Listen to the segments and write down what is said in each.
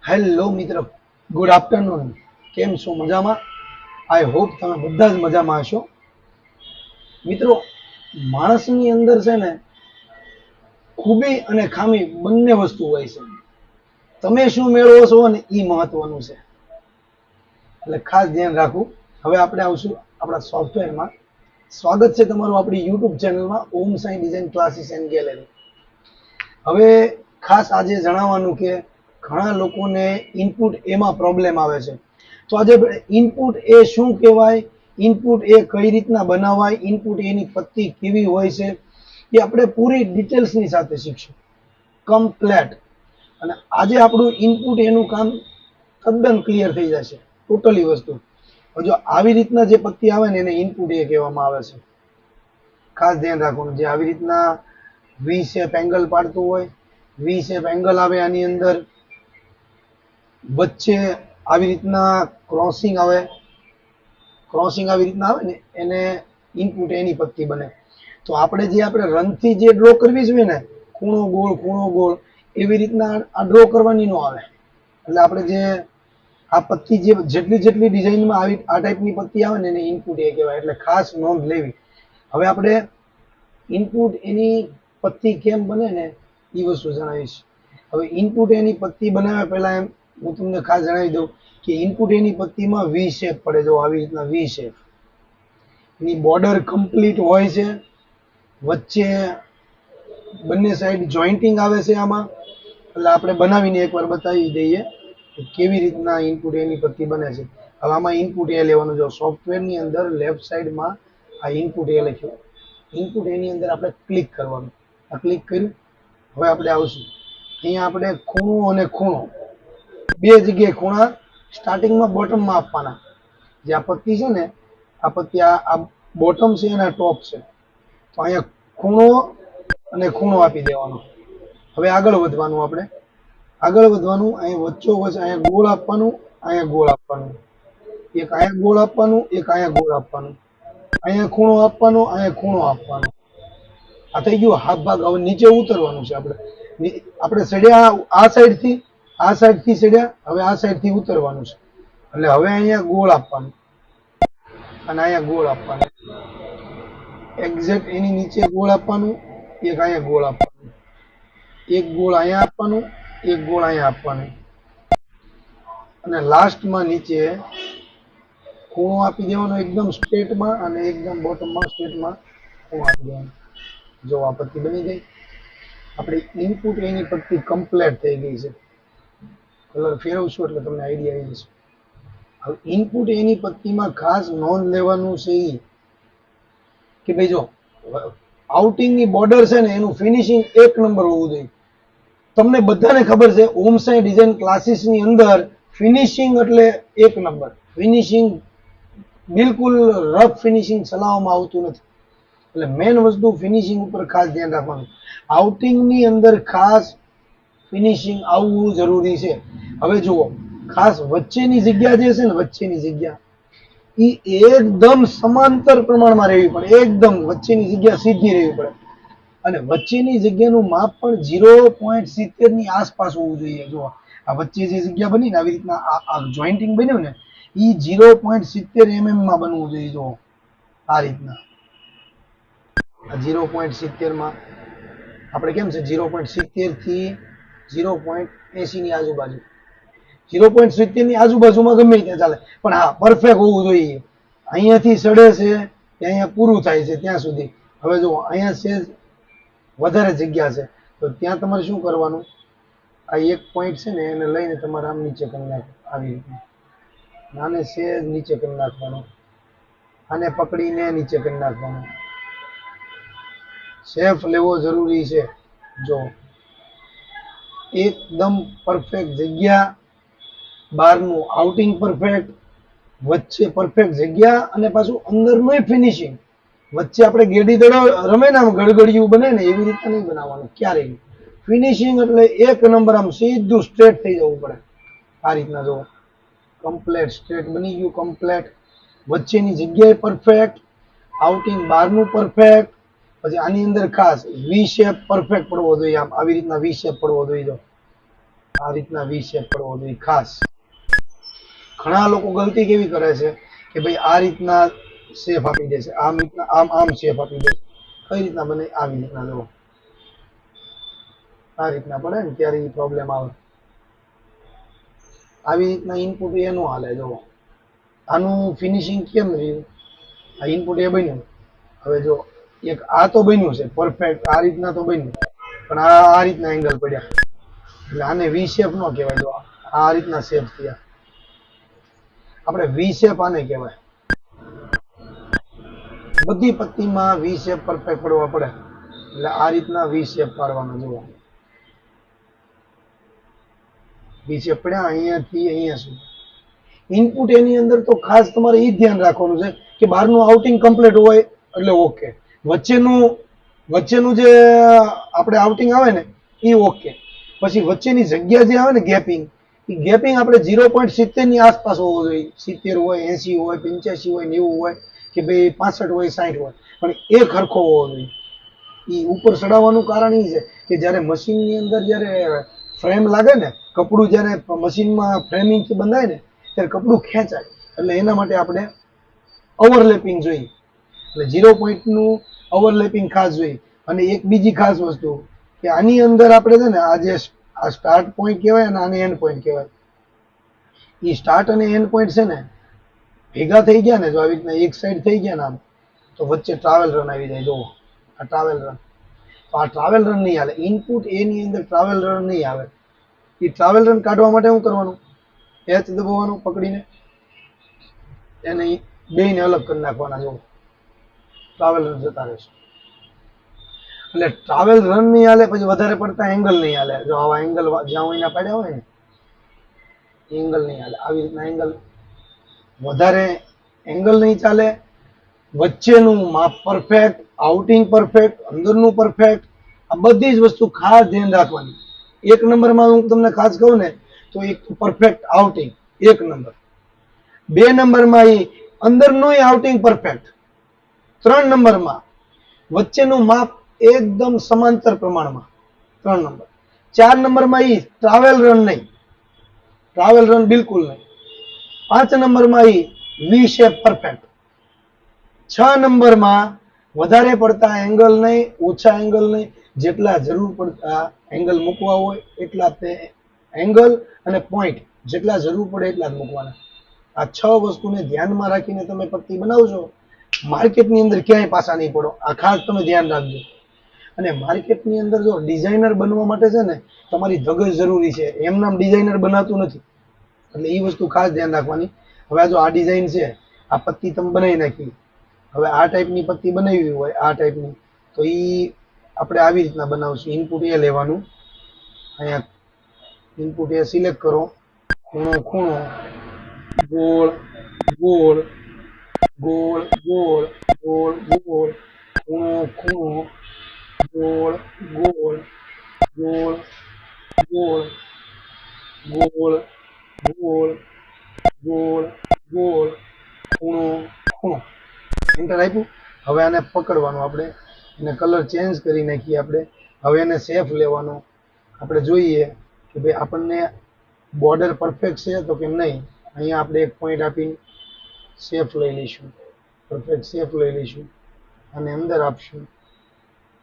Hello મિત્ર, good afternoon. કેમ છો? મજામાં? આઈ હોપ તમે બધા જ મજામાં હશો. મિત્રો, માણસની અંદર છે ને ખૂબી અને ખામી બંને વસ્તુ હોય છે. તમે શું મેળવો છો ને એ મહત્વનું છે, એટલે ખાસ ધ્યાન રાખવું. હવે આપણે આવશું આપણા સોફ્ટવેરમાં. સ્વાગત છે તમારું આપણી યુટ્યુબ ચેનલમાં Om Sai design classes and gallery. હવે ખાસ આજે જણાવવાનું કે ઘણા લોકોને ઇનપુટ એમાં પ્રોબ્લેમ આવે છે. તો આજે ઇનપુટ એ શું કહેવાય, ઇનપુટ એ કઈ રીતના બનાવાય, ઇનપુટ એની પત્તી કેવી હોય છે, એ આપણે પૂરી ડિટેલ્સની સાથે શીખશું, કમ્પ્લેટ. અને આજે આપણું ઇનપુટ એનું કામ તદ્દન ક્લિયર થઈ જશે, ટોટલી વસ્તુ. જો આવી રીતના જે પત્તી આવે ને એને ઇનપુટ એ કહેવામાં આવે છે. ખાસ ધ્યાન રાખવાનું. જે આવી રીતના વી શેપ એંગલ પાડતું હોય, વી શેપ એંગલ આવે, આની અંદર વચ્ચે આવી રીતના ક્રોસિંગ આવે, ક્રોસિંગ આવી રીતના આવે ને એને ઇનપુટ એની પત્તી બને. તો આપણે રનથી જે ડ્રો કરવી જોઈએ ને, ખૂણો ગોળ એવી રીતના આ ડ્રો કરવાની ન આવે. એટલે આપણે જે આ પત્તી જેટલી ડિઝાઇનમાં આવી આ ટાઈપની પત્તી આવે ને એને ઇનપુટ એ કહેવાય. એટલે ખાસ નોંધ લેવી. હવે આપણે ઇનપુટ એની પત્તી કેમ બને ને એ વસ્તુ જણાવીશ. હવે ઇનપુટ એની પત્તી બનાવ્યા પહેલા હું તમને ખાસ જણાવી દઉં કે ઇનપુટ એની પત્તીમાં વી શેપ પડે. જો આવી રીતના વી શેપ, એની બોર્ડર કમ્પ્લીટ હોય છે, વચ્ચે બંને સાઈડ જોઈન્ટિંગ આવે છે આમાં. એટલે આપણે બનાવીને એકવાર બતાવી દઈએ કે કેવી રીતના ઇનપુટ એની પત્તી બને છે. હવે આમાં ઇનપુટ એ લેવાનું. જો સોફ્ટવેરની અંદર લેફ્ટ સાઈડમાં આ ઇનપુટ એ લખ્યું, ઇનપુટ એની અંદર આપણે ક્લિક કરવાનું. આ ક્લિક કર્યું. હવે આપણે આવશું અહીંયા. આપણે ખૂણો અને ખૂણો બે જગ્યાએ ખૂણા સ્ટાર્ટિંગમાં બોટમમાં આપવાના. જે આ પત્તી છે ને, આ પત્તી આ બોટમ છે અને ટોપ છે. તો અહીંયા ખૂણો અને ખૂણો આપી દેવાનો. હવે આગળ વધવાનું. આપણે આગળ વધવાનું. અહીંયા વચ્ચોવચ્ચ અહીંયા ગોળ આપવાનું, અહીંયા ગોળ આપવાનું, એક અહીંયા ગોળ આપવાનું, એક અહીંયા ગોળ આપવાનું, અહીંયા ખૂણો આપવાનો, અહીંયા ખૂણો આપવાનો. આ થઈ ગયું હાફ ભાગ. હવે નીચે ઉતરવાનું છે. આપણે સડ્યા આ સાઈડથી સડ્યા. હવે આ સાઈડથી ઉતરવાનું છે. એટલે હવે અહીંયા ગોળ આપવાનું અને અહીંયા ગોળ આપવાનું. એક્ઝેક્ટ એની નીચે ગોળ આપવાનું, એક અહીંયા ગોળ આપવાનું, એક ગોળ અહીંયા આપવાનું, એક ગોળ અહીંયા આપવાનું, અને લાસ્ટમાં નીચે ખૂણો આપી દેવાનો એકદમ સ્ટ્રેટમાં, અને એકદમ બોટમમાં સ્ટ્રેટમાં ખૂણો આપી દેવાનો. જો આ પત્તી બની ગઈ. આપણી ઇનપુટ એની પત્તી કમ્પ્લીટ થઈ ગઈ છે. કલર ફેરવશું એટલે તમને આઈડિયા આવી જશે. હવે ઇનપુટ એની પત્તીમાં ખાસ નોંધ લેવાનું છે કે ભાઈ જો આઉટિંગની બોર્ડર છે ને એનું ફિનિશિંગ એક નંબર હોવું જોઈએ. તમને બધાને ખબર છે ઓમ સાઈ ડિઝાઇન ક્લાસીસની અંદર ફિનિશિંગ એટલે એક નંબર. ફિનિશિંગ બિલકુલ રફ ફિનિશિંગ ચલાવવામાં આવતું નથી. એટલે મેન વસ્તુ ફિનિશિંગ ઉપર ખાસ ધ્યાન રાખવાનું. આઉટિંગની અંદર ખાસ ફિનિશિંગ આવવું જરૂરી છે. હવે જુઓ, ખાસ વચ્ચેની જગ્યા જે છે ને, વચ્ચેની જગ્યા એ એકદમ સમાંતર પ્રમાણમાં રહેવી પડે. એકદમ વચ્ચેની જગ્યા સીધી રહેવી પડે. અને વચ્ચેની જગ્યાનું માપ પણ 0.70 ની આસપાસ હોવું જોઈએ. જો આ વચ્ચે જે જગ્યા બની ને આવી રીતના આ જોઈન્ટિંગ બન્યું ને એ 0.70 માં બનવું જોઈએ. જો આ રીતના આ 0.70 માં આપણે કેમ છે 0.70 થી 0.80 ની આજુબાજુ, 0.70 ની આજુબાજુમાં ગમે ત્યાં ચાલે, પણ હા પરફેક્ટ હોવું જોઈએ. અહીંયાથી સડે છે અહીંયા પૂરું થાય છે ત્યાં સુધી. હવે જો અહીંયા છે વધારે જગ્યા છે તો ત્યાં તમારે શું કરવાનું, આ એક પોઈન્ટ છે ને એને લઈને તમારે આમ નીચે કરી નાખો. આવી રીતના આને સેજ નીચે કરી નાખવાનું, આને પકડીને નીચે કરી નાખવાનું. સેફ લેવો જરૂરી છે. જો એકદમ પરફેક્ટ જગ્યા, બહારનું આઉટિંગ પરફેક્ટ, વચ્ચે પરફેક્ટ જગ્યા, અને પાછું અંદરનું ફિનિશિંગ. વચ્ચે આપણે ગેડી દડો રમે ને આમ ગડગડિયું બને ને એવી રીતે નહીં બનાવવાનું ક્યારેય. ફિનિશિંગ એટલે એક નંબર, આમ સીધું સ્ટ્રેટ થઈ જવું પડે. આ રીતના જો કમ્પ્લેટ સ્ટ્રેટ બની ગયું. કમ્પ્લેટ વચ્ચેની જગ્યાએ પરફેક્ટ, આઉટિંગ બહારનું પરફેક્ટ. પછી આની અંદર ખાસ વી શેપ પરફેક્ટ પડવો જોઈએ. આમ આવી રીતના વી શેપ પડવો જોઈએ. જો આ રીતના વી શેપ પડવો જોઈએ ખાસ. ઘણા લોકો ગલતી કેવી કરે છે કે ભાઈ આ રીતના શેપ આપી દે છે, આમ રીતના આમ શેપ આપી દે છે. કઈ રીતના બને? આવી રીતના જુઓ, આ રીતના પડે ને ત્યારે પ્રોબ્લેમ આવે. આવી રીતના ઇનપુટ એ નો હાલે. જુઓ આનું ફિનિશિંગ કેમ રહ્યું, આ ઇનપુટ એ બન્યું. હવે જો એક આ તો બન્યું છે પરફેક્ટ, આ રીતના તો બન્યું, પણ આ રીતના એંગલ પડ્યા, એટલે આને વી શેપ નો કહેવાય. જો આ રીતના શેપ થયા, આપણે વી શેપ આને કહેવાય. બધી પત્તીમાં વી શેપ પરફેક્ટ પડવા પડે, એટલે આ રીતના વી શેપ પાડવાનો. જુઓ વી શેપ પડ્યા અહીંયાથી અહીંયા સુધી. ઇનપુટ એની અંદર તો ખાસ તમારે એ ધ્યાન રાખવાનું છે કે બહારનું આઉટિંગ કમ્પ્લીટ હોય એટલે ઓકે, વચ્ચેનું જે આપણે આઉટિંગ આવે ને એ ઓકે, પછી વચ્ચેની જગ્યા જે આવે ને ગેપિંગ, એ ગેપિંગ આપણે 0.70 ની આસપાસ હોવો જોઈએ. 70 હોય, 80 હોય, 85 હોય, 90 હોય કે ભાઈ 65 હોય, 60 હોય, પણ એ ખરખો હોવો જોઈએ. એ ઉપર ચડાવવાનું કારણ એ છે કે જ્યારે મશીનની અંદર જ્યારે ફ્રેમ લાગે ને, કપડું જ્યારે મશીનમાં ફ્રેમિંગથી બંધાય ને ત્યારે કપડું ખેંચાય, એટલે એના માટે આપણે ઓવરલેપિંગ જોઈએ. એટલે 0 પોઈન્ટનું ઓવરલેપિંગ ખાસ જોઈએ. અને એક બીજી ખાસ વસ્તુ કે આની અંદર આપણે છે ને આ જે આ સ્ટાર્ટ પોઈન્ટ કહેવાય અને આને એન્ડ પોઈન્ટ કહેવાય. એ સ્ટાર્ટ અને એન્ડ પોઈન્ટ છે ને ભેગા થઈ ગયા ને, જો આવી રીતના એક સાઈડ થઈ ગયા ને આમ, તો વચ્ચે ટ્રાવેલ રન આવી જાય. જુઓ આ ટ્રાવેલ રન, તો આ ટ્રાવેલ રન નહીં હાલે. ઇનપુટ એ ની અંદર ટ્રાવેલ રન નહીં આવે. એ ટ્રાવેલ રન કાઢવા માટે શું કરવાનું? એચ દબાવવાનું પકડીને, એને બેયને અલગ કરી નાખવાના. જુઓ ટ્રાવેલ રન જતા રહેશે. એટલે ટ્રાવેલ રન નહીં હાલે, પછી વધારે પડતા એંગલ નહીં હાલે. જો આવા એંગલ જ્યાં એના પાડ્યા હોય ને એંગલ નહીં હાલે. આવી રીતના એંગલ, વધારે એંગલ નહીં ચાલે. વચ્ચેનું માપ પરફેક્ટ, આઉટિંગ પરફેક્ટ, અંદરનું પરફેક્ટ, આ બધી જ વસ્તુ ખાસ ધ્યાન રાખવાની. એક નંબરમાં હું તમને ખાસ કહું ને તો એક પરફેક્ટ આઉટિંગ એક નંબર, 2 નંબરમાં એ અંદરનું આઉટિંગ પરફેક્ટ, 3 નંબરમાં વચ્ચેનું માપ એકદમ સમાંતર પ્રમાણમાં, 3 નંબર, 4 નંબરમાં એ ટ્રાવેલ રન નહીં, ટ્રાવેલ રન બિલકુલ નહીં, 5 નંબરમાં એ વી શેપ પરફેક્ટ, 6 નંબરમાં વધારે પડતા એંગલ નહીં, ઓછા એંગલ નહીં, જેટલા જરૂર પડતા એંગલ મૂકવા હોય એટલા તે એંગલ અને પોઈન્ટ જેટલા જરૂર પડે એટલા જ મૂકવાના. આ 6 વસ્તુને ધ્યાનમાં રાખીને તમે પત્તી બનાવજો, માર્કેટની અંદર ક્યાંય પાછા નહીં પડો. આ ખાસ તમે ધ્યાન રાખજો. અને માર્કેટની અંદર જો ડિઝાઇનર બનવા માટે છે ને તમારી ધગશ જરૂરી છે, એમ નામ ડિઝાઇનર બનાવતું નથી. એટલે એ વસ્તુ ખાસ ધ્યાન રાખવાની. હવે જો આ ડિઝાઇન છે, આ પત્તી તમે બનાવી નાખી, હવે આ ટાઈપની પત્તી બનાવી હોય આ ટાઈપની, તો એ આપણે આવી રીતના બનાવશું. ઇનપુટ એ લેવાનું, અહીંયા ઇનપુટ એ સિલેક્ટ કરો, ખૂણો ખૂણો, ગોળ ગોળ, ગોળ ગોળ, ગોળ ગોળ, ખૂણો ખૂણો, ગોળ ગોળ, ગોળ ગોળ, ગોળ ગોળ, ગોળ ગોળ, ખૂણો ખૂણો. એન્ટર આપ્યું. હવે આને પકડવાનું, આપણે એને કલર ચેન્જ કરી નાખીએ. આપણે હવે એને સેફ લેવાનો. આપણે જોઈએ કે ભાઈ આપણને બોર્ડર પરફેક્ટ છે તો કેમ નહીં. અહીંયા આપણે એક પોઈન્ટ આપીને સેફ લઈ લઈશું, પરફેક્ટ સેફ લઈ લઈશું, અને અંદર આપશું,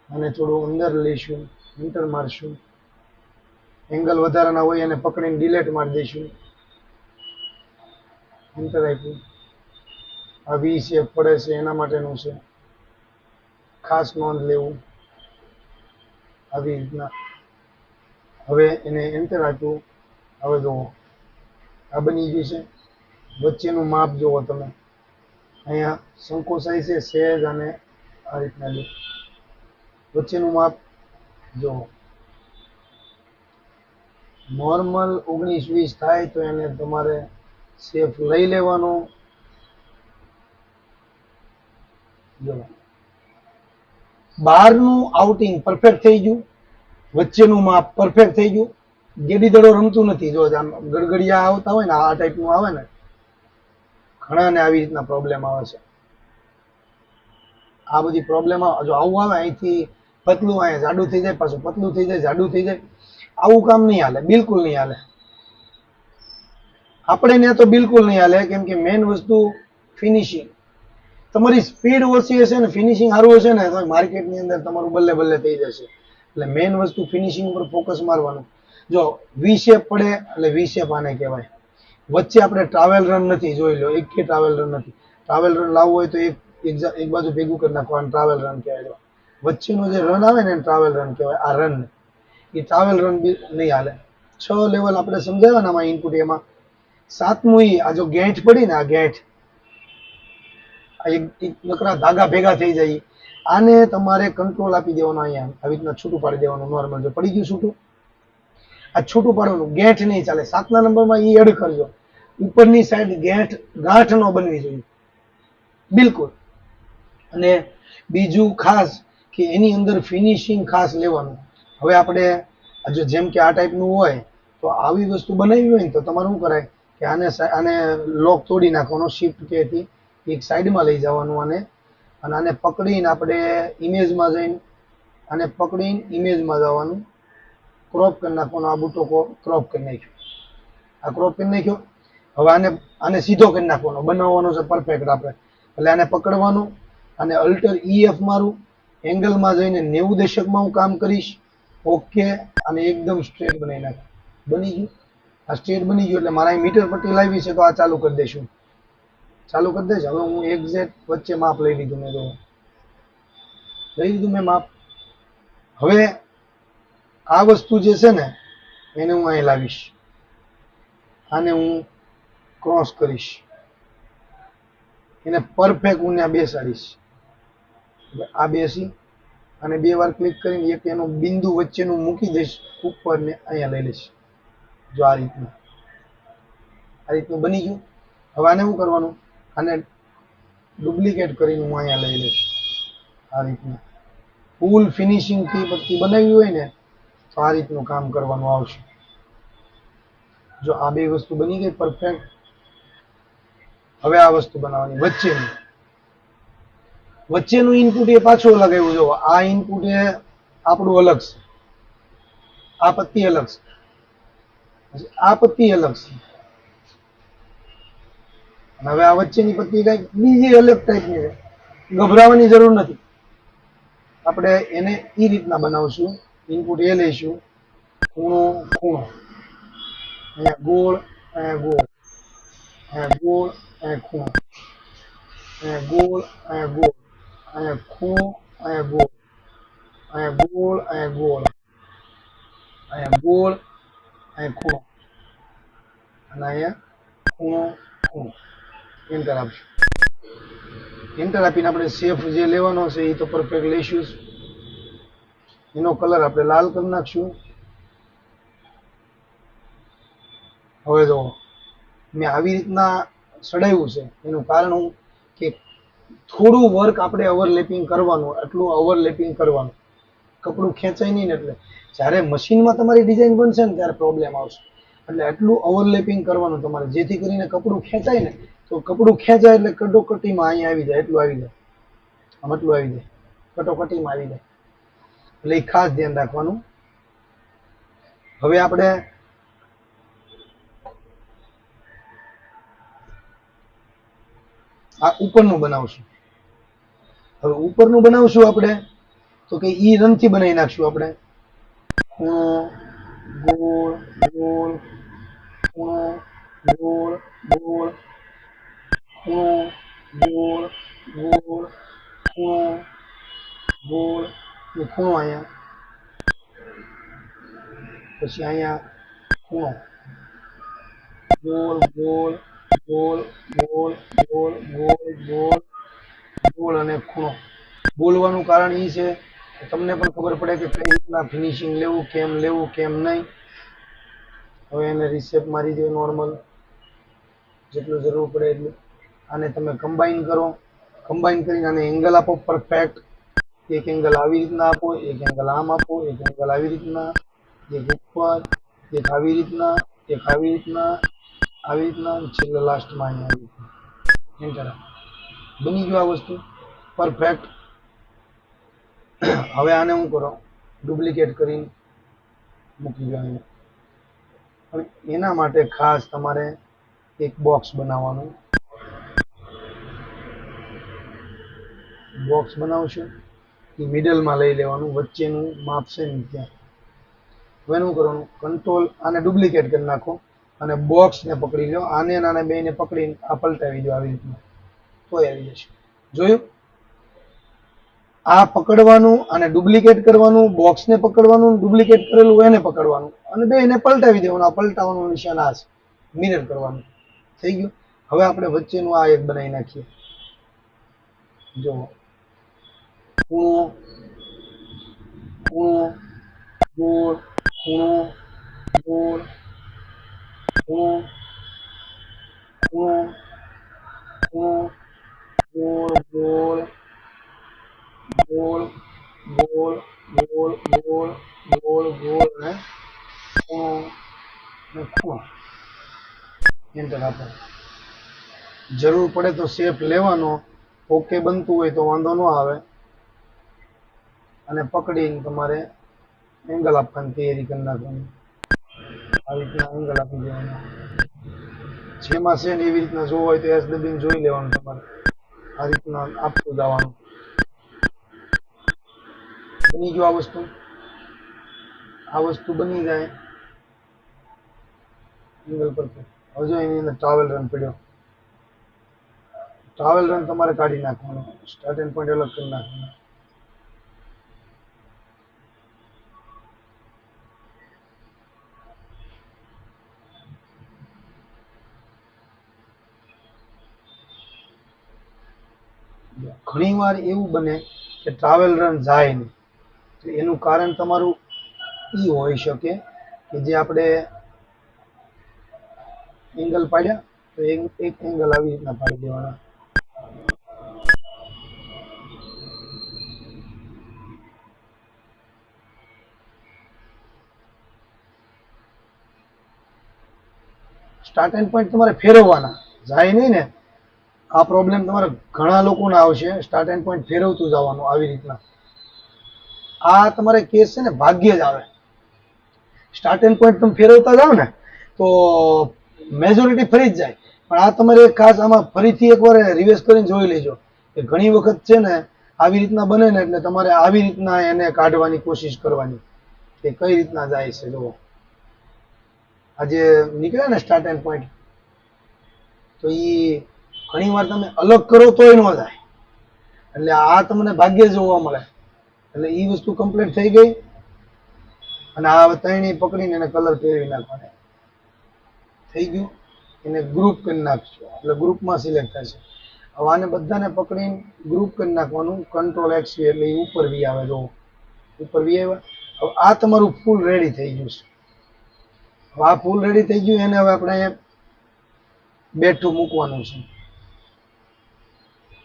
અને થોડું અંદર લઈશું, એન્ટર મારશું. એંગલ વધારાના હોય એને પકડીને ડિલેટ મારી દઈશું. એન્ટર આપ્યું. આ વી શેપ પડે છે એના માટેનું છે, ખાસ નોંધ લેવું. આવી રીતના હવે એને એન્ટર આપ્યું. હવે જુઓ આ બની ગયું છે. વચ્ચેનું માપ જુઓ તમે, અહીંયા સંકોચાય છે સહેજ, અને આ રીતના લો વચ્ચેનું માપ જુઓ. નોર્મલ 19-20 થાય તો એને તમારે સેફ લઈ લેવાનો. જો બહારનું આઉટિંગ પરફેક્ટ થઈ ગયું, વચ્ચેનું માપ પરફેક્ટ થઈ ગયું. ગેડી દડો રમતું નથી. જો આમ ગડગડિયા આવતા હોય ને આ ટાઈપનું આવે ને, ઘણાને આવી રીતના પ્રોબ્લેમ આવે છે. આ બધી પ્રોબ્લેમ જો આવું આવે, અહીંથી પતલું અહીંયા જાડું થઈ જાય, પાછું પતલું થઈ જાય, જાડું થઈ જાય. આવું કામ નહીં હાલે, બિલકુલ નહીં હાલે. આપણે ત્યાં તો બિલકુલ નહીં હાલે, કેમ કે મેઇન વસ્તુ ફિનિશિંગ. તમારી સ્પીડ ઓછી હશે ને ફિનિશિંગ સારું હશે ને તો માર્કેટની અંદર તમારું બલ્લે બલ્લે થઈ જશે. એટલે મેઇન વસ્તુ ફિનિશિંગ ઉપર ફોકસ મારવાનું. જો વી શેપ પડે એટલે વી શેપ આને કહેવાય. વચ્ચે આપણે ટ્રાવેલ રન નથી, જોઈ લો, એક કે ટ્રાવેલ રન નથી. ટ્રાવેલ રન લાવવું હોય તો એક બાજુ ભેગું કરી નાખવાનું, ટ્રાવેલ રન કહેવાય. વચ્ચેનો જે રન આવે ને ટ્રાવેલ રન કહેવાય. આ રન એ ટ્રાવેલ રન નહીં હાલે. 6 લેવલ આપણે સમજાવ્યા ને આમાં ઇનપુટ, એમાં 7મું આ જો ગેંઠ પડી ને, આ ગેંઠ નકરા ધાગા ભેગા થઈ જાય, આને તમારે કંટ્રોલ આપી દેવાનો. અહીંયા આવી રીતના છૂટું પાડી દેવાનું. નોર્મલ જો પડી ગયું છૂટું, આ છૂટું પાડવાનું. ગેંઠ નહીં ચાલે. 7ના નંબરમાં ઈ એડ કરજો. ઉપરની સાઈડ ગાંઠ નો બનવી જોઈએ બિલકુલ. અને બીજું ખાસ કે એની અંદર ફિનિશિંગ ખાસ લેવાનું. હવે આપણે જો જેમ કે આ ટાઈપનું હોય તો આવી વસ્તુ બનાવી હોય ને તો તમારે શું કરાય કે આને લોક તોડી નાખવાનો, શિફ્ટ કેથી એક સાઈડમાં લઈ જવાનું. આને પકડીને આપણે ઇમેજમાં જઈને આને પકડીને ઇમેજમાં જવાનું, ક્રોપ કરી નાખવાનો. આ બુટો ક્રોપ કરી નાખ્યો, આ ક્રોપ કરી નાખ્યો. હવે આને સીધો કરી નાખવાનો, બનાવવાનો છે પરફેક્ટ આપણે. એટલે આને પકડવાનું, અને અલ્ટર EF મારું, એંગલમાં જઈને 90 દશકમાં હું કામ કરીશ. ઓકે, અને એકદમ સ્ટ્રેટ બનાવી નાખ. બની ગયું. આ સ્ટ્રેટ બની ગયું એટલે મારા મીટર પટ્ટી લાવી છે તો આ ચાલુ કરી દઈશું. ચાલુ કરી દઈશ. હવે હું એક્ઝેક્ટ વચ્ચે માપ લઈ લીધું મેં માપ. હવે આ વસ્તુ જે છે ને એને હું અહીં લાવીશ, આને હું ક્રોસ કરીશ, એને પરફેક્ટ હું ત્યાં બેસાડીશ. આ બેસી અને 2 વાર ક્લિક કરીને એક એનું બિંદુ વચ્ચેનું મૂકી દઈશ ઉપર ને અહીંયા લઈ લઈશ. જો આ રીતનું બની ગયું. હવે આને શું કરવાનું, આને ડુપ્લિકેટ કરીને હું અહીંયા લઈ લઈશ. આ રીતનું ફૂલ ફિનિશિંગ થી પટ્ટી બનાવી હોય ને તો આ રીતનું કામ કરવાનું આવશે. જો આ 2 વસ્તુ બની ગઈ પરફેક્ટ. હવે આ વસ્તુ બનાવવાની વચ્ચેનું ઇનપુટ એ પાછું અલગ આવ્યું. જો આ ઇનપુટ એ આપણું અલગ છે, આ પટ્ટી અલગ છે, આ પટ્ટી અલગ છે. હવે આ વચ્ચેની પટ્ટી કઈક બીજી અલગ ટાઈપની છે. ગભરાવાની જરૂર નથી. આપણે એને એ રીતના બનાવશું. ઇનપુટ એ લઈશું, ખૂણો ખૂણો, અહીંયા ગોળ, અહીંયા ગોળ, અહીંયા ગોળ, અહીંયા ખૂણો, અહીંયા ગોળ, અહીંયા ગોળ, અહીંયા ખૂણો, અહીંયા ગોળ, અહીંયા ગોળ, અહીંયા ગોળ, અહીંયા ગોળ, અહીંયા ખૂણો, અને અહીંયા ખૂણો ખૂણો. એન્ટર આપશું. એન્ટર આપીને આપણે શેપ જે લેવાનો છે એ તો પરફેક્ટ લઈશું. એનો કલર આપણે લાલ કરી નાખશું. હવે જો મેં આવી રીતના સડાવ્યું છે, એનું કારણ હું કે થોડું વર્ક આપણે ઓવરલેપિંગ કરવાનું, એટલું ઓવરલેપિંગ કરવાનું. કપડું ખેંચાય નહીં ને, એટલે જ્યારે મશીનમાં તમારી ડિઝાઇન બનશે ને ત્યારે પ્રોબ્લેમ આવશે. એટલે એટલું ઓવરલેપિંગ કરવાનું તમારે, જેથી કરીને કપડું ખેંચાય ને તો કપડું ખેંચાય એટલે કટોકટીમાં અહીંયા આવી જાય, એટલું આવી જાય, આમ એટલું આવી જાય, કટોકટીમાં આવી જાય. એટલે એ ખાસ ધ્યાન રાખવાનું. હવે આપણે આ ઉપરનું બનાવશું. હવે ઉપરનું બનાવશું આપણે તો કે ઈ રનથી બનાવી નાખશું આપણે. ખૂણો ગોળ ગોળ, ખૂણો ગોળ ગોળ, ખૂણો ગોળ ગોળ, ખૂણો ગોળ, ખૂણો અહીંયા, પછી અહીંયા ખૂણો, ગોળ ગોળ ગોળ ગોળ ગોળ ગોળ ગોળ ગોળ અને ખૂણો. બોલવાનું કારણ એ છે કે તમને પણ ખબર પડે કે કઈ રીતના ફિનિશિંગ લેવું, કેમ નહીં. હવે એને રિસેપ મારી દો નોર્મલ, જેટલું જરૂર પડે એટલું. આને તમે કમ્બાઈન કરો. કમ્બાઈન કરીને આને એંગલ આપો પરફેક્ટ. એક એંગલ આવી રીતના આપો, એક એંગલ આમ આપો, એક એંગલ આવી રીતના, એક ઉપર, એક આવી રીતના, એક આવી રીતના, આવી રીતના, છેલ્લે લાસ્ટમાં અહીંયા આવી રીતના. એન્ટર. બની ગયું આ વસ્તુ પરફેક્ટ. હવે આને શું કરો, ડુપ્લિકેટ કરીને મૂકી દો અહીંયા. પણ એના માટે ખાસ તમારે એક બોક્સ બનાવવાનું. બોક્સ બનાવશો એ મિડલમાં લઈ લેવાનું, વચ્ચેનું માપ છે ને ત્યાં. હવે શું કરવાનું, કંટ્રોલ આને ડુપ્લિકેટ કરી નાખો અને બોક્સને પકડી લો, આને અને આને બેને પકડીને આ પલટાવી દો આવી રીતના, તો આવી જશે. જોયું? આ પકડવાનું અને ડુપ્લિકેટ કરવાનું, બોક્સને પકડવાનું, ડુપ્લિકેટ કરેલું એને પકડવાનું અને બેને પલટાવી દેવાનું. આ પલટાવવાનું નિશાન આ છે, મિરર કરવાનું. થઈ ગયું? હવે આપણે વચ્ચેનું આ એક બનાવી નાખીએ. જો ખૂણો, ખૂણો, ગોળ, ખૂણો, ગોળ, ખૂણો, ખૂણો, ખૂણો, ગોળ, ગોળ, ગોળ, ગોળ, ગોળ, ગોળ, ગોળ, ગોળ ને ખૂણો ને ખૂણો. એન્ટર આપો. જરૂર પડે તો શેપ લેવાનો, ઓકે બનતું હોય તો વાંધો ન આવે. અને પકડીને તમારે એંગલ આપવાની તૈયારી કરી નાખવાની. આવી રીતના એંગલ આપી દેવાના. જેમાં છે ને એવી રીતના જોવું હોય તો એસ દબીને જોઈ લેવાનું તમારે. આ રીતના આપતું જવાનું. બની ગયું આ વસ્તુ. આ વસ્તુ બની જાય એંગલ પર. હવે જો એની અંદર ટ્રાવેલ રન પડ્યો. ટ્રાવેલ રન તમારે કાઢી નાખવાનો, સ્ટાર્ટ એન્ડ પોઈન્ટ અલગ કરી નાખવાનો. ઘણી વાર એવું બને કે ટ્રાવેલ રન જાય નહીં. તો એનું કારણ તમારું ઈ હોઈ શકે કે જે આપણે એંગલ પાડ્યા તો એક એંગલ આવી રીતના પાડી દેવાના. સ્ટાર્ટ એન્ડ પોઈન્ટ તમારે ફેરવવાના, જાય નહીં ને. આ પ્રોબ્લેમ તમારે ઘણા લોકોને આવશે. સ્ટાર્ટ એન્ડ પોઈન્ટ ફેરવતું જવાનું આવી રીતના. આ તમારે કેસ છે ને ભાગ્યે જ આવે. સ્ટાર્ટ એન્ડ પોઈન્ટ તમે ફેરવતા જાઓ ને તો મેજોરિટી ફરી જ જાય. પણ આ તમારે ખાસ આમાં ફરીથી એકવાર રિવાઇઝ કરીને જોઈ લેજો કે ઘણી વખત છે ને આવી રીતના બને ને એટલે તમારે આવી રીતના એને કાઢવાની કોશિશ કરવાની કે કઈ રીતના જાય છે. જુઓ આ જે નીકળે ને સ્ટાર્ટ એન્ડ પોઈન્ટ, તો એ ઘણી વાર તમે અલગ કરો તોય ન જાય. એટલે આ તમને ભાગ્ય જોવા મળે. એટલે એ વસ્તુ કમ્પ્લીટ થઈ ગઈ. અને આ ત્રણેય પકડીને એને કલર ફેરવી નાખવાનો. થઈ ગયું? એને ગ્રુપ કરી નાખજો એટલે ગ્રુપમાં સિલેક્ટ થશે. હવે આને બધાને પકડીને ગ્રુપ કરી નાખવાનું, કંટ્રોલ એક્સ એટલે એ ઉપર વી આવે. જો ઉપર વી આવ્યા. હવે આ તમારું ફૂલ રેડી થઈ ગયું છે. હવે આ ફૂલ રેડી થઈ ગયું. એને હવે આપણે બેઠું મૂકવાનું છે.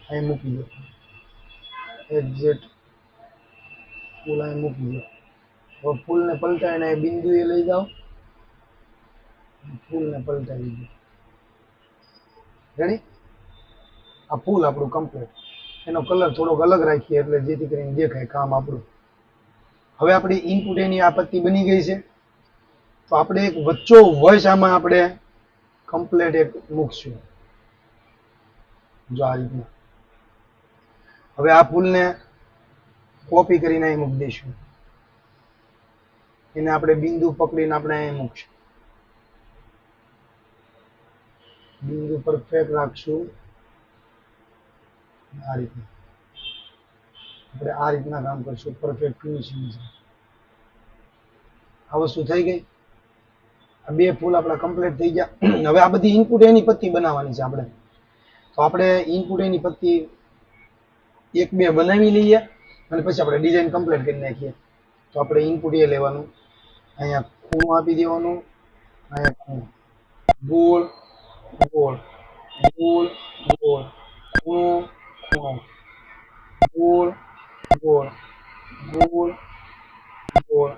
અહીં મૂકી દો. એક્ઝેક્ટ ફૂલ અહીં મૂકી દો. હવે ફૂલને પલટાવીને બિંદુએ લઈ જાઓ. ફૂલને પલટાવી દો. રેડી? આ ફૂલ આપણું કમ્પ્લીટ. એનો કલર થોડોક અલગ રાખીએ એટલે જેથી કરીને દેખાય કામ આપણું. હવે આપણી ઇનપુટ એની આપત્તિ બની ગઈ છે. તો આપણે એક વચ્ચો વોઇસ આમાં આપણે કમ્પ્લીટ એક મૂકશું. જો આ રીતના. હવે આ ફૂલને કોપી કરીને અહીં મૂકી દઈશું. એને આપણે બિંદુ પકડીને આપણે અહીં મૂકશું. બિંદુ પરફેક્ટ રાખશું. આ રીતના આપણે આ રીતના કામ કરશું. પરફેક્ટ ફિનિશિંગ છે. આ વસ્તુ થઈ ગઈ. આ બે ફૂલ આપણા કમ્પ્લીટ થઈ ગયા. હવે આ બધી ઇનપુટ એની પત્તી બનાવવાની છે આપણે. તો આપણે ઇનપુટ એની પત્તી એક બે બનાવી લઈએ અને પછી આપણે ડિઝાઇન કમ્પ્લીટ કરી નાખીએ. તો આપણે ઇનપુટ એ લેવાનું, અહીંયા ખૂણો આપી દેવાનું, અહીંયા ખૂણો, ગોળ ગોળ, ગોળ ગોળ, ખૂણો ખૂણો, ગોળ ગોળ, ગોળ ગોળ,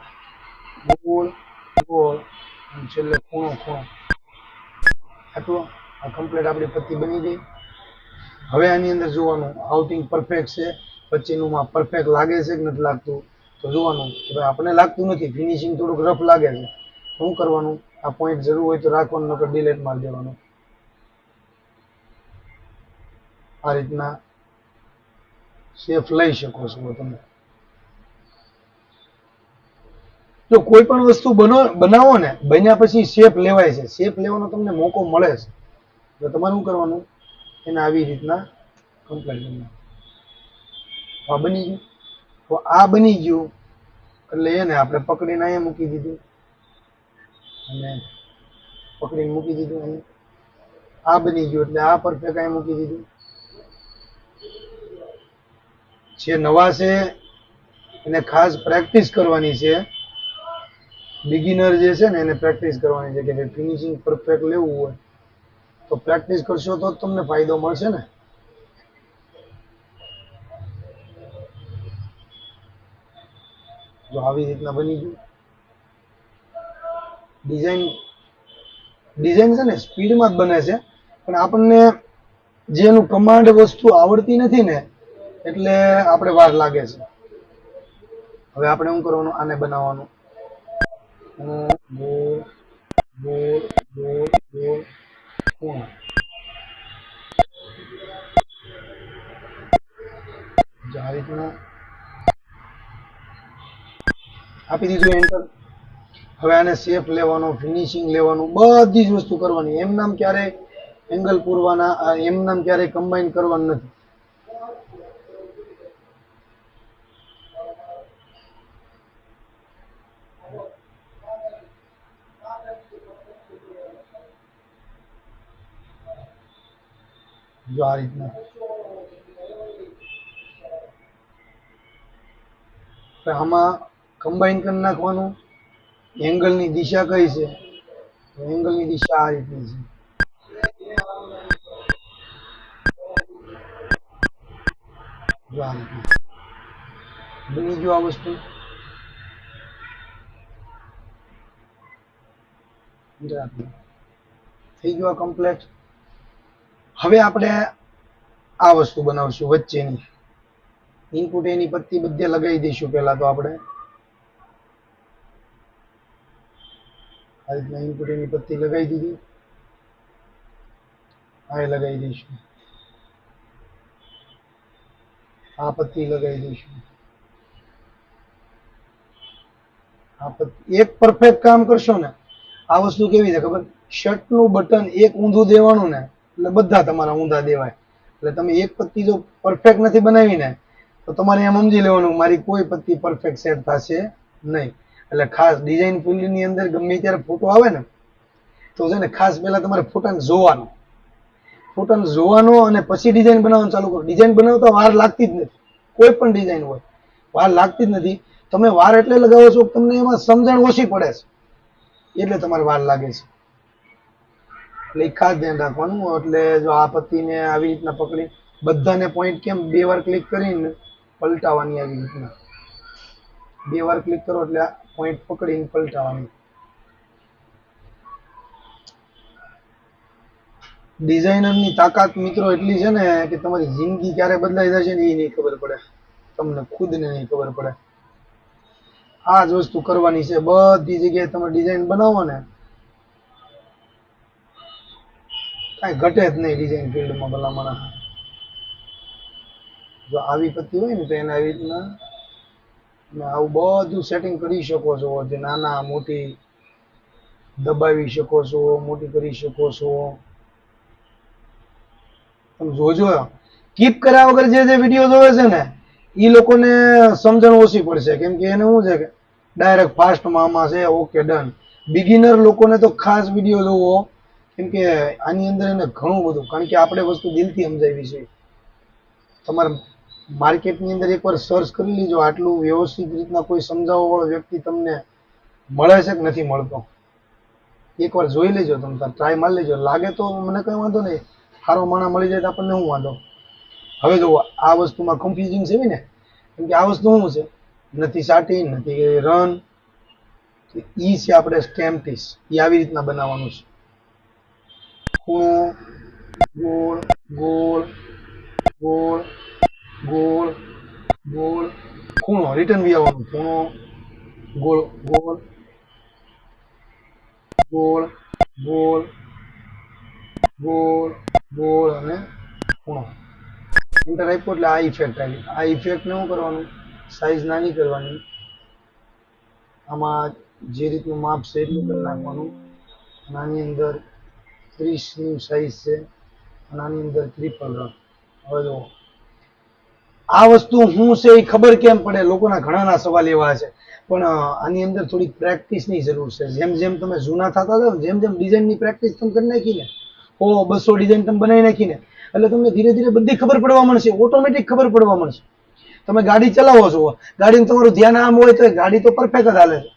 ગોળ ગોળ અને છેલ્લે ખૂણો ખૂણો. આટલું આ કમ્પ્લીટ આપણી પત્તી બની ગઈ. હવે આની અંદર જોવાનું આઉટિંગ પરફેક્ટ છે, વચ્ચેનું માં પરફેક્ટ લાગે છે કે નથી લાગતું. તો તો જોવાનું કે ભાઈ આપણને લાગતું નથી, ફિનિશિંગ થોડુંક રફ લાગે છે, શું કરવાનું, આ પોઈન્ટ જરૂર હોય તો રાખવાનું, નકર ડિલીટ મારી દેવાનું. આ રીતના શેપ લઈ શકો છો તમે. જો કોઈ પણ વસ્તુ બનાવો ને, બન્યા પછી શેપ લેવાય છે, શેપ લેવાનો તમને મોકો મળે છે, તો તમારે શું કરવાનું, એને આવી રીતના કમ્પ્લીટ કરવાનું. આ બની ગયું. તો આ બની ગયું એટલે એને આપણે પકડીને અહીંયા મૂકી દીધું અને પકડીને મૂકી દીધું અહીંયા. આ બની ગયું એટલે આ પરફેક્ટ અહીંયા મૂકી દીધું. જે નવા છે એને ખાસ પ્રેક્ટિસ કરવાની છે. બિગિનર જે છે ને એને પ્રેક્ટિસ કરવાની છે કે ફિનિશિંગ પરફેક્ટ લેવું હોય તો પ્રેક્ટિસ કરશો તો જ તમને ફાયદો મળશે ને. જો આવી રીતના બની ગયું. ડિઝાઇન છે ને સ્પીડમાં જ બને છે, પણ આપણને જે એનું કમાન્ડ વસ્તુ આવડતી નથી ને એટલે આપણે વાર લાગે છે. હવે આપણે શું કરવાનું, આને બનાવવાનું. ગોળ ગોળ ગોળ ગોળ ખૂણો. આ રીતના આપી દીધું એન્ટર. હવે આને શેપ લેવાનો, ફિનિશિંગ લેવાનું, બધી જ વસ્તુ કરવાની. એમ નામ ક્યારે એંગલ પૂરવાના, એમ નામ ક્યારે કમ્બાઈન કરવાનું નથી. જો આ રીતના આમાં કમ્બાઈન કરી નાખવાનું. એંગલની દિશા કઈ છે, એંગલની દિશા આ રીતની છે. બની ગયું આ વસ્તુ. થઈ ગયું આ કમ્પ્લીટ. હવે આપણે આ વસ્તુ બનાવશું વચ્ચેની ઇનપુટ. એની પત્તી બધે લગાવી દઈશું. પહેલા તો આપણે આ રીતના ઇનપુટ એની પત્તી લગાવી દીધી. આ લગાવી દઈશું. આ પત્તી લગાવી દઈશું. આ પત્તી એક પરફેક્ટ કામ કરશો ને, આ વસ્તુ કેવી છે ખબર, શર્ટ નું બટન એક ઊંધું દેવાનું ને એટલે બધા તમારા ઊંધા દેવાય. એટલે તમે એક પત્તી જો પરફેક્ટ નથી બનાવી ને તો તમારે એમ સમજી લેવાનું મારી કોઈ પત્તી પરફેક્ટ સેટ થશે નહીં. એટલે ખાસ ડિઝાઇન ફિલ્ડ ની અંદર ગમે ત્યારે ફોટો આવે ને તો છે ને ખાસ પહેલા તમારે ફોટાને જોવાનો, ફોટાને જોવાનો અને પછી ડિઝાઇન બનાવવાનું ચાલુ કરો. ડિઝાઇન બનાવતા વાર લાગતી જ નથી. કોઈ પણ ડિઝાઇન હોય વાર લાગતી જ નથી. તમે વાર એટલે લગાવો છો તમને એમાં સમજણ ઓછી પડે છે એટલે તમારે વાર લાગે છે. એટલે ખાસ ધ્યાન રાખવાનું. એટલે જો આ પત્તીને આવી રીતના પકડી બધાને પોઈન્ટ કેમ 2 વાર ક્લિક કરીને પલટાવાની. આવી રીતના 2 વાર ક્લિક કરો એટલે પોઈન્ટ પકડીને પલટાવાની. ડિઝાઇનરની તાકાત મિત્રો એટલી છે ને કે તમારી જિંદગી ક્યારે બદલાઈ જશે ને એ નહીં ખબર પડે, તમને ખુદને નહીં ખબર પડે. આ જ વસ્તુ કરવાની છે બધી જગ્યાએ. તમે ડિઝાઇન બનાવો ને કાંઈ ઘટે જ નહીં ડિઝાઇન ફિલ્ડમાં ભલામણ. જો આવી પત્તી હોય ને તો એને આવી રીતના તમે આવું બધું સેટિંગ કરી શકો છો. જે નાના મોટી દબાવી શકો છો, મોટી કરી શકો છો. તમે જોજો, કીપ કર્યા વગર જે વિડીયો જોવે છે ને એ લોકોને સમજણ ઓછી પડશે. કેમ કે એને શું છે કે ડાયરેક્ટ ફાસ્ટમાં આમાં છે ઓકે ડન. બિગિનર લોકોને તો ખાસ વિડીયો જોવો, કેમ કે આની અંદર એને ઘણું બધું, કારણ કે આપણે વસ્તુ દિલથી સમજાવી છે. તમારે માર્કેટની અંદર એકવાર સર્ચ કરી લીજો, આટલું વ્યવસ્થિત રીતના કોઈ સમજાવવા વાળો વ્યક્તિ તમને મળે છે કે નથી મળતો એકવાર જોઈ લેજો. તમે ટ્રાય મારી લેજો. લાગે તો મને કઈ વાંધો નહીં, સારો માણસ મળી જાય તો આપણને શું વાંધો. હવે જો આ વસ્તુમાં કન્ફ્યુઝિંગ છે ને, કેમ કે આ વસ્તુ શું છે, નથી સાટી નથી રન, ઈ છે આપણે સ્ટેમ્પટીસ. એ આવી રીતના બનાવવાનું છે. ખૂણો, ગોળ ગોળ ગોળ ગોળ ગોળ ખૂણો રિટર્ન બી આવવાનું, ખૂણો ગોળ ગોળ ગોળ ગોળ ગોળ ગોળ અને ખૂણો. એન્ટર આપ્યો એટલે આ ઇફેક્ટ આવી. આ ઇફેક્ટ ને શું કરવાનું, સાઈઝ નાની કરવાની. આમાં જે રીતનું માપ છે એટલું કરી નાખવાનું. આની અંદર 30 ની સાઈઝ છે અને આની અંદર ટ્રિપલ રન. હવે જો આ વસ્તુ શું છે એ ખબર કેમ પડે, લોકોના ઘણાના સવાલ એવા છે. પણ આની અંદર થોડીક પ્રેક્ટિસની જરૂર છે. જેમ જેમ તમે જૂના થતા જાઓ, જેમ જેમ ડિઝાઇનની પ્રેક્ટિસ તમે કરી નાખીને, 100-200 ડિઝાઇન તમે બનાવી નાખીને, એટલે તમને ધીરે ધીરે બધી ખબર પડવા મળશે, ઓટોમેટિક ખબર પડવા મળશે. તમે ગાડી ચલાવો છો, ગાડીમાં તમારું ધ્યાન આમ હોય તો ગાડી તો પરફેક્ટ જ હાલે છે.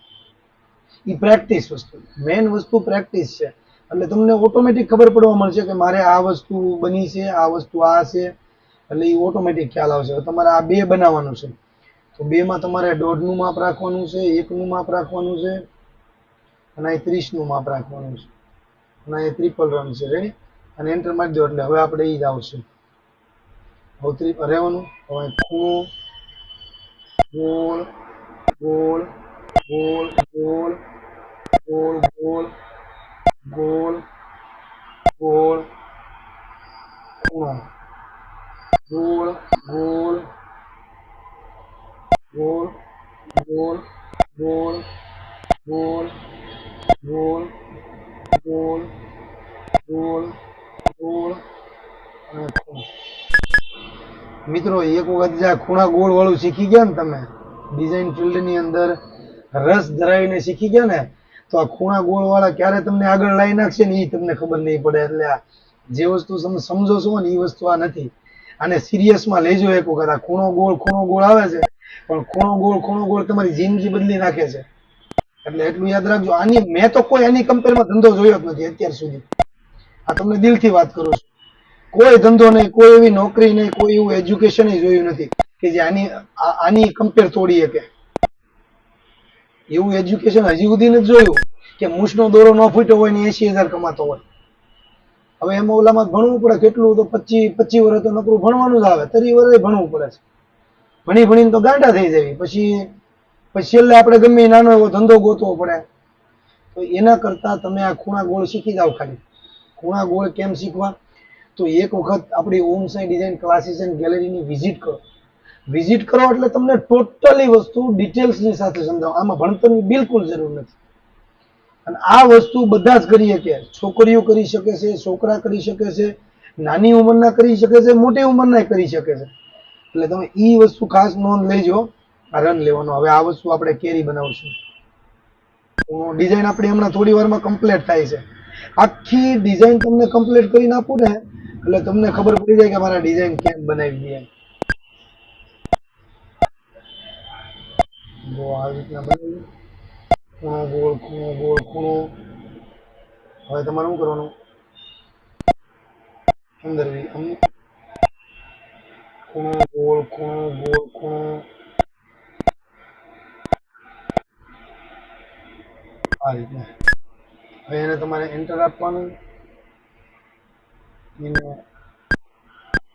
એ પ્રેક્ટિસ વસ્તુ, મેઇન વસ્તુ પ્રેક્ટિસ છે. એટલે તમને ઓટોમેટિક ખબર પડવા મળશે કે મારે આ વસ્તુ બની છે, આ વસ્તુ આ છે, એટલે એ ઓટોમેટિક ખ્યાલ આવશે. તમારે આ બે બનાવવાનું છે, તો બેમાં તમારે 1.5 નું માપ રાખવાનું છે, 1 નું માપ રાખવાનું છે, અને અહીં 30 નું માપ રાખવાનું છે, અને અહીં ટ્રિપલ રન છે. રેડી? અને એન્ટર મારી દો એટલે હવે આપણે એ જ આવશે. હવે રહેવાનું. હવે ખૂણો ગોળ ગોળ ગોળ ગોળ ગોળ ગોળ ગોળ ગોળ ખૂણો ગોળ ગોળ ગોળ ગોળ ગોળ ગોળ ગોળ ગોળ ગોળ ગોળ અને ખૂણો. મિત્રો એક વખત જે આ ખૂણા ગોળ વાળું શીખી ગયા ને, તમે ડિઝાઇન ફિલ્ડની અંદર રસ ધરાવીને શીખી ગયા ને, તો આ ખૂણા ગોળ વાળા ક્યારે તમને આગળ લાવી નાખશે ને એ તમને ખબર નહીં પડે. એટલે આ જે વસ્તુ તમે સમજો છો ને એ વસ્તુ આ નથી. આને સિરિયસમાં લેજો એક વખત. આ ખૂણો ગોળ આવે છે, પણ ખૂણો ગોળ તમારી જિંદગી બદલી નાખે છે. એટલે એટલું યાદ રાખજો. મેં તો કોઈ આની કમ્પેરમાં ધંધો જોયો જ નથી અત્યાર સુધી. આ તમને દિલથી વાત કરું છું. કોઈ ધંધો નહીં, કોઈ એવી નોકરી નહીં, કોઈ એવું એજ્યુકેશન જોયું નથી કે જે આની કમ્પેર તોડી શકે. એવું એજ્યુકેશન હજી સુધી નથી જોયું કે મૂછનો દોરો ન ફૂટ્યો હોય ને 80,000 કમાતો હોય. હવે એમાં ઓલામાં ભણવું પડે કેટલું, તો 25 વર્ષ તો નકરું ભણવાનું જ આવે, 30 વર્ષ ભણવું પડે છે. ભણીને તો ગાંડા થઈ જાય. પછી છેલ્લે આપણે ગમે નાનો એવો ધંધો ગોતવો પડે. તો એના કરતા તમે આ ખૂણા ગોળ શીખી જાઓ. ખાલી ખૂણા ગોળ કેમ શીખવા, તો એક વખત આપણી Om Sai design classes and ગેલેરીની વિઝિટ કરો. વિઝિટ કરો એટલે તમને ટોટલી વસ્તુ ડિટેલ્સની સાથે સમજાવો. આમાં ભણતરની બિલકુલ જરૂર નથી. અને આ વસ્તુ બધા જ કરી શકે. છોકરીઓ કરી શકે છે, છોકરા કરી શકે છે, નાની ઉંમરના કરી શકે છે, મોટી ઉંમરના કરી શકે છે. એટલે તમે એ વસ્તુ ખાસ નોંધ લેજો. આ રન લેવાનો. હવે આ વસ્તુ આપણે કેરી બનાવશું. ડિઝાઇન આપણી હમણાં થોડી વારમાં કમ્પ્લીટ થાય છે. આખી ડિઝાઇન તમને કમ્પ્લીટ કરીને આપું ને એટલે તમને ખબર પડી જાય કે મારા ડિઝાઇન કેમ બનાવી દઈએ. જો આ રીતના બનાવી ખૂણો ગોળ ખૂણો ગોળ ખૂણો. હવે તમારે શું કરવાનું, અંદર ખૂણો ગોળ ખૂણો ગોળ ખૂણો. આ રીતના. હવે એને તમારે એન્ટર આપવાનું. એને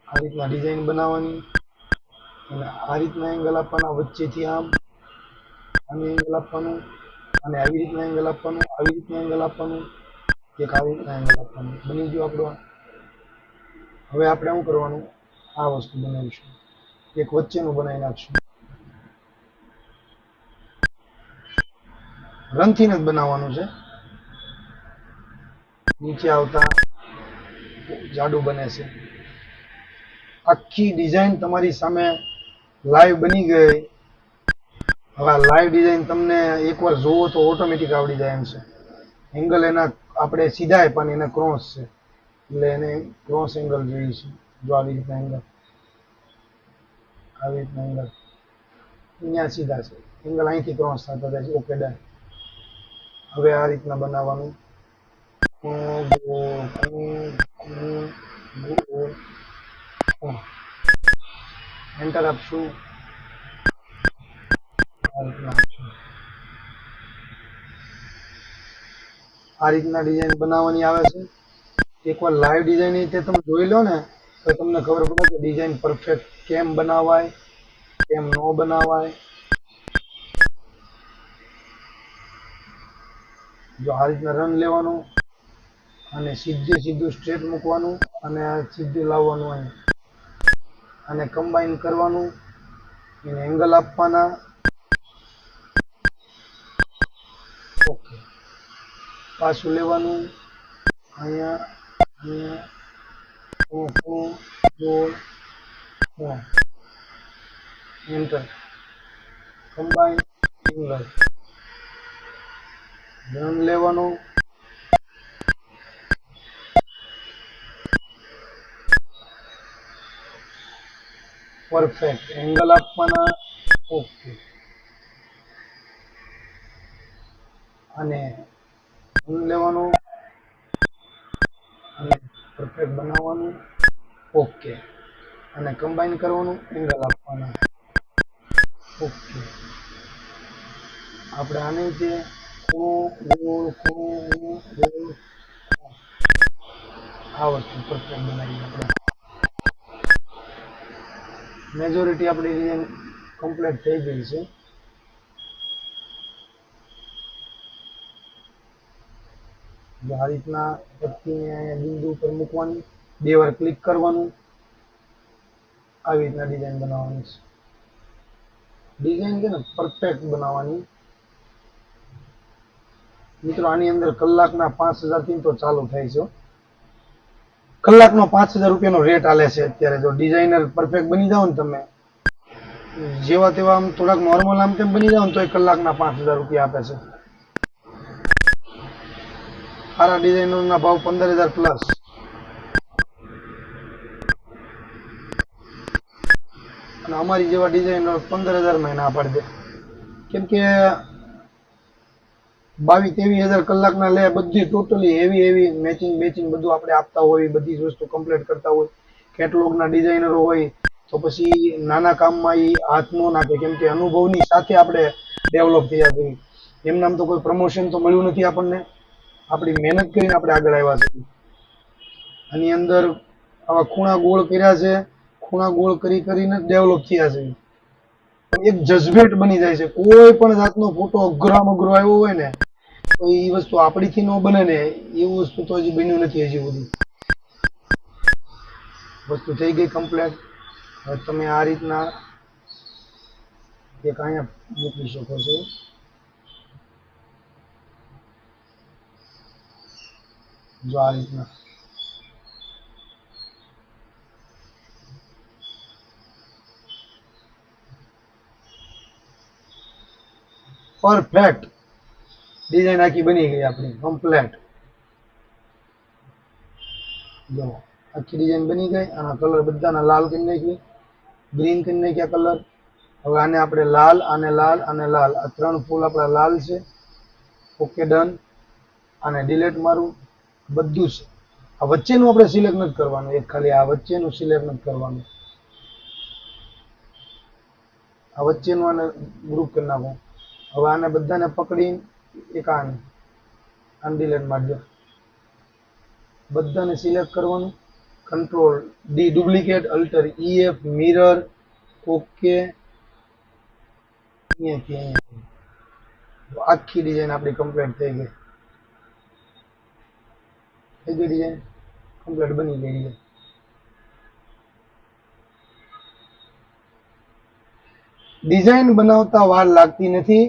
આ રીતના ડિઝાઇન બનાવવાની અને આ રીતના એંગલ આપવાના, વચ્ચેથી આમ આનું એંગલ આપવાનું, અને આવી રીતના એંગલ આપવાનું, આવી રીતના એંગલ આપવાનું, એક આવી રીતના એંગલ આપવાનું. બની ગયું આપણું. હવે આપણે શું કરવાનું, આ વસ્તુ બનાવીશું. એક વચ્ચેનું બનાવી નાખશું. રનથી જ બનાવવાનું છે. નીચે આવતા જાડું બને છે. આખી ડિઝાઇન તમારી સામે લાઈવ બની ગઈ. હવે લાઈવ ડિઝાઇન તમને એકવાર જોવો તો ઓટોમેટિક આવડી જાય એમ છે. એંગલ એના આપણે સીધા પણ એને ક્રોસ છે, એટલે એને ક્રોસ એંગલ જોઈએ છે. જો આવી રીતના એંગલ, આવી રીતના એંગલ અહીંયા સીધા છે, એંગલ અહીંથી ક્રોસ થતા જાય છે. Okay done. હવે આ રીતના બનાવવાનું. એન્ટર આપશું. આ રીતના ડિઝાઇન બનાવવાની આવે છે. એકવાર લાઈવ ડિઝાઇન તે તમે જોઈ લો ને તો તમને ખબર પડે કે ડિઝાઇન પરફેક્ટ કેમ બનાવાય, એમ ન બનાવાય. જો આ રીતના રન લેવાનું અને સીધું સ્ટ્રેટ મૂકવાનું અને સીધું લાવવાનું અહીં અને કમ્બાઈન કરવાનું, એને એંગલ આપવાના. ઓકે, પાછું લેવાનું અહીંયા અહીંયા ગોળ એન્ટર, કમ્બાઈન એંગલ, રન લેવાનું, પરફેક્ટ એંગલ આપવાના. ઓકે, અને રન લેવાનું અને પરફેક્ટ બનાવવાનું. ઓકે, અને કમ્બાઈન કરવાનું, એંગલ આપવાના. ઓકે, આપણે આને જે આ વસ્તુ પરફેક્ટ બનાવી. આપણે મેજોરિટી આપણી ડિઝાઇન કમ્પ્લીટ થઈ ગઈ છે. આ રીતના પટ્ટીને બિંદુ ઉપર મૂકવાની, 2 વાર ક્લિક કરવાનું, આવી રીતના ડિઝાઇન બનાવવાની છે. ડિઝાઇન છે ને પરફેક્ટ બનાવવાની. મિત્રો આની અંદર કલાકના 5000 થી તો ચાલુ થાય છે. કલાકનો 5000 રૂપિયાનો રેટ આલે છે અત્યારે. જો ડિઝાઇનર પરફેક્ટ બની જાવ ને તમે, જેવા તેવા આમ થોડાક નોર્મલ આમ તેમ બની જાવ ને તો કલાકના 5000 રૂપિયા આપે છે. સારા ડિઝાઇનરના ભાવ 15000 પ્લસ. અને અમારી જેવા ડિઝાઇનર 15000 માં ના પાડી દે, કેમ કે 22-23 હજાર કલાકના લે. બધી ટોટલી હેવી મેચિંગ બધું આપણે આપતા હોય, બધી જ વસ્તુ કમ્પ્લીટ કરતા હોય. કેટલોગના ડિઝાઇનરો હોય તો પછી નાના કામમાં એ હાથ ન નાખે, કેમ કે અનુભવની સાથે આપણે ડેવલપ થયા છીએ. એમ નામ તો કોઈ પ્રમોશન તો મળ્યું નથી આપણને. આપણી મહેનત કરીને આપણે આગળ આવ્યા છીએ. આની અંદર આવા ખૂણા ગોળ કર્યા છે, ખૂણા ગોળ કરીને ડેવલપ થયા છે. એક જજમેન્ટ બની જાય છે. કોઈ પણ જાતનો ફોટો અઘરો આવ્યો હોય ને તો એ વસ્તુ આપણીથી ન બને ને, એવું વસ્તુ તો હજી બન્યું નથી હજી સુધી. વસ્તુ થઈ ગઈ કમ્પ્લીટ. હવે તમે આ રીતના એક અહીંયા મૂકી શકો છો. જો આ રીતના પરફેક્ટ ડિઝાઇન આખી બની ગઈ આપણી કમ્પ્લીટ. જો આખી ડિઝાઇન બની ગઈ. આના કલર બધાના લાલ કરી નાખી, ગ્રીન કરી નાખ્યા કલર. હવે આને આપણે લાલ અને લાલ અને લાલ, આ 3 ફૂલ આપણા લાલ છે. Okay, done. આને ડિલીટ મારું. બધું છે. આ વચ્ચેનું આપણે સિલેક્ટ નથી કરવાનું, એક ખાલી આ વચ્ચેનું સિલેક્ટ નથી કરવાનું. આ વચ્ચેનું આને ગ્રુપ કરી નાખો. હવે આને બધાને પકડી એક આને ડિલીટ મારજો. બધાને સિલેક્ટ કરવાનું, control D duplicate, alter EF, mirror. Okay, આખી ડિઝાઇન આપણી કમ્પ્લીટ થઈ ગઈ. ડિઝાઇન કમ્પ્લીટ બની ગઈ છે. ડિઝાઇન બનાવતા વાર લાગતી નથી,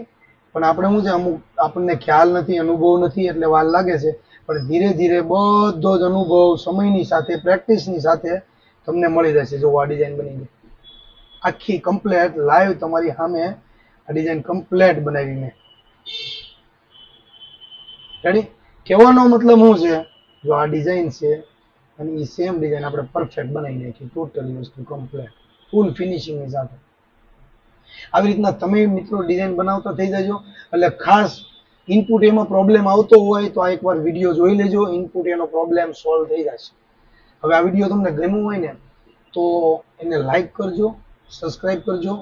પણ આપણે શું છે, અમુક આપણને ખ્યાલ નથી, અનુભવ નથી એટલે વાર લાગે છે. પણ ધીરે ધીરે બધો જ અનુભવ સમયની સાથે, પ્રેક્ટિસની સાથે તમને મળી જશે. જો આ ડિઝાઇન બની ગઈ આખી કમ્પ્લીટ લાઈવ તમારી સામે. આ ડિઝાઇન કમ્પ્લીટ બનાવી મેં. રેડી? કહેવાનો મતલબ શું છે, જો આ ડિઝાઇન છે અને એ સેમ ડિઝાઇન આપણે પરફેક્ટ બનાવી નાખી, ટોટલી વસ્તુ કમ્પ્લીટ ફૂલ ફિનિશિંગની સાથે. આવી રીતના તમે મિત્રો ડિઝાઇન બનાવતા થઈ જજો. એટલે ખાસ ઇનપુટ એમાં પ્રોબ્લેમ આવતો હોય તો આ એકવાર વિડીયો જોઈ લેજો. ઇનપુટ એનો પ્રોબ્લેમ સોલ્વ થઈ જશે. હવે આ વિડીયો તમને ગમ્યું હોય ને તો એને લાઈક કરજો, સબસ્ક્રાઇબ કરજો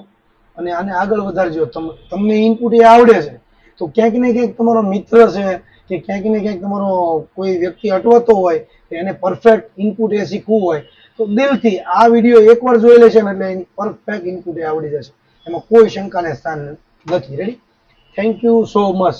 અને આને આગળ વધારજો. તમને ઇનપુટ એ આવડે છે તો ક્યાંક ને ક્યાંક તમારો મિત્ર છે કે ક્યાંક ને ક્યાંક તમારો કોઈ વ્યક્તિ અટવાતો હોય તો એને પરફેક્ટ ઇનપુટ એ શીખવું હોય તો દિલથી આ વિડીયો એકવાર જોઈ લેશે ને એટલે એની પરફેક્ટ ઇનપુટ એ આવડી જશે. એમાં કોઈ શંકાને સ્થાન નથી. Ready? Thank you so much.